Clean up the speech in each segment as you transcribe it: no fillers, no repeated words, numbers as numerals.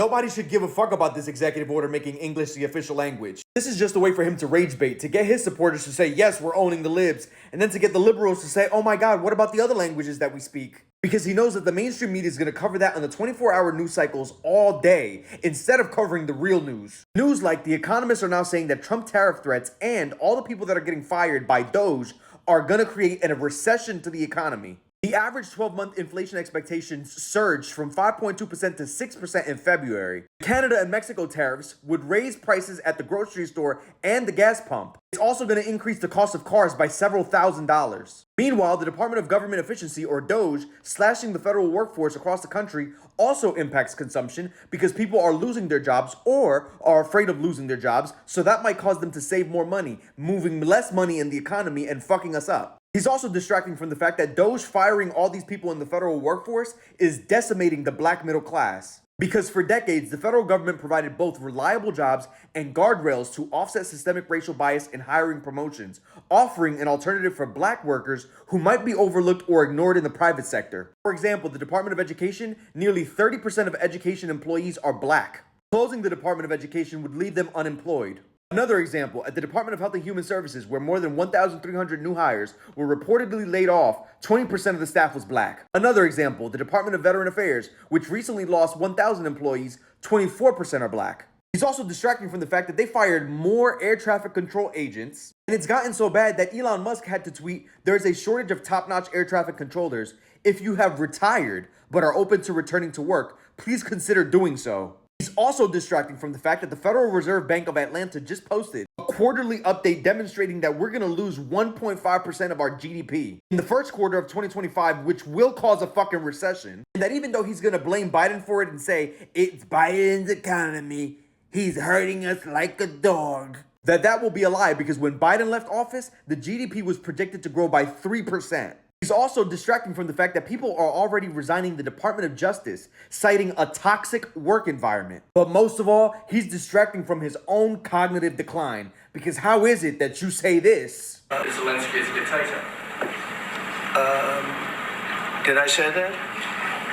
Nobody should give a fuck about this executive order making English the official language. This is just a way for him to rage bait, to get his supporters to say, yes, we're owning the libs, and then to get the liberals to say, oh my god, what about the other languages that we speak? Because he knows that the mainstream media is going to cover that on the 24-hour news cycles all day, instead of covering the real news. News like The Economist are now saying that Trump tariff threats and all the people that are getting fired by Doge are going to create a recession to the economy. The average 12-month inflation expectations surged from 5.2% to 6% in February. Canada and Mexico tariffs would raise prices at the grocery store and the gas pump. It's also going to increase the cost of cars by several $1,000s. Meanwhile, the Department of Government Efficiency, or DOGE, slashing the federal workforce across the country also impacts consumption because people are losing their jobs or are afraid of losing their jobs, so that might cause them to save more money, moving less money in the economy and fucking us up. He's also distracting from the fact that Doge firing all these people in the federal workforce is decimating the black middle class. Because for decades, the federal government provided both reliable jobs and guardrails to offset systemic racial bias in hiring promotions, offering an alternative for black workers who might be overlooked or ignored in the private sector. For example, the Department of Education, nearly 30% of education employees are black. Closing the Department of Education would leave them unemployed. Another example, at the Department of Health and Human Services, where more than 1,300 new hires were reportedly laid off, 20% of the staff was black. Another example, the Department of Veteran Affairs, which recently lost 1,000 employees, 24% are black. He's also distracting from the fact that they fired more air traffic control agents, and it's gotten so bad that Elon Musk had to tweet, "There's a shortage of top-notch air traffic controllers. If you have retired but are open to returning to work, please consider doing so." He's also distracting from the fact that the Federal Reserve Bank of Atlanta just posted a quarterly update demonstrating that we're going to lose 1.5% of our GDP in the first quarter of 2025, which will cause a fucking recession. And that even though he's going to blame Biden for it and say, it's Biden's economy, he's hurting us like a dog, that will be a lie, because when Biden left office, the GDP was predicted to grow by 3%. He's also distracting from the fact that people are already resigning the Department of Justice, citing a toxic work environment. But most of all, he's distracting from his own cognitive decline. Because how is it that you say this? Zelensky is a dictator. Did I say that?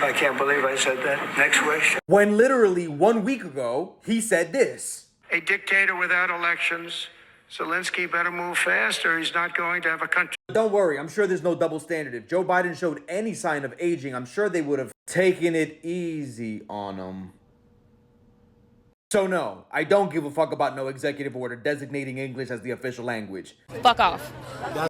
I can't believe I said that. Next question. When literally 1 week ago, he said this. A dictator without elections. Zelensky better move fast or he's not going to have a country. Don't worry, I'm sure there's no double standard. If Joe Biden showed any sign of aging, I'm sure they would have taken it easy on him. So no, I don't give a fuck about no executive order designating English as the official language. Fuck off.